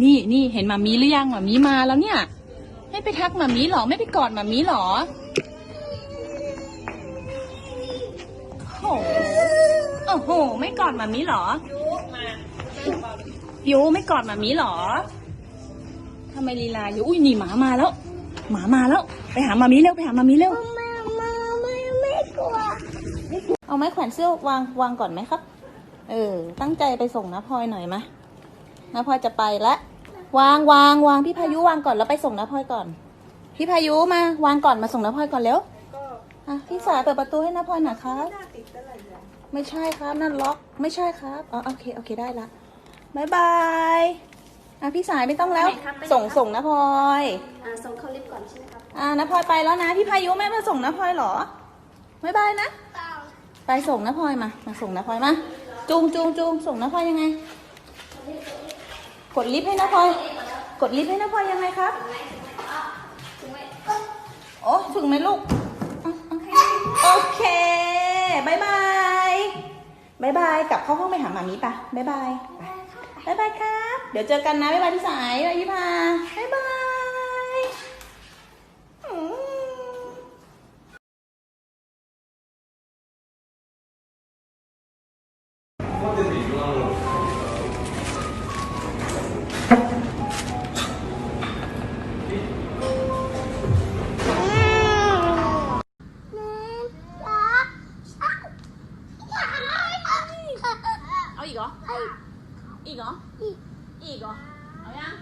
นี่เห็นหมามีหรือยังหมามีมาแล้วเนี่ยไม่ไปทักหมามีหรอไม่ไปกอดหมามีหรอโอ้โหไม่กอดหมามีหรอยูไม่กอดหมามีหรอทำไมลีลาอยู่อุ้ยนี่หมามาแล้วหมามาแล้วไปหาหมามีเร็วไปหาหมามีเร็วไม่กลัวเอาไม้แขวนเสื้อวางก่อนไหมครับตั้งใจไปส่งน้าพลอยหน่อยมะน้าพลอยจะไปละวางพี่พายุวางก่อนแล้วไปส่งน้าพลอยก่อนพี่พายุมาวางก่อนมาส่งน้าพลอยก่อนเร็วพี่สายเปิดประตูให้น้าพลอยหน่อยครับไม่ใช่ครับนั่นล็อกไม่ใช่ครับอ๋อโอเคได้ละบายบายพี่สายไม่ต้องแล้วส่งน้าพลอยส่งเข้าลิฟต์ก่อนใช่ไหมครับน้าพลอยไปแล้วนะพี่พายุไม่มาส่งน้าพลอยหรอบายบายนะไปส่งน้าพลอยมาส่งน้าพลอยมาจูงส่งน้าพลอยยังไงกดลิฟต์ให้น้าพลอยกดลิฟต์ให้น้าพลอยยังไงครับโอ้ถึงไหมลูกโอเคบายบายกลับเข้าห้องไปหาหมามีป่ะบายบายครับเดี๋ยวเจอกันนะบายบายพี่สายบายยี่พาบายบายเอาอีกเหรอเอายัง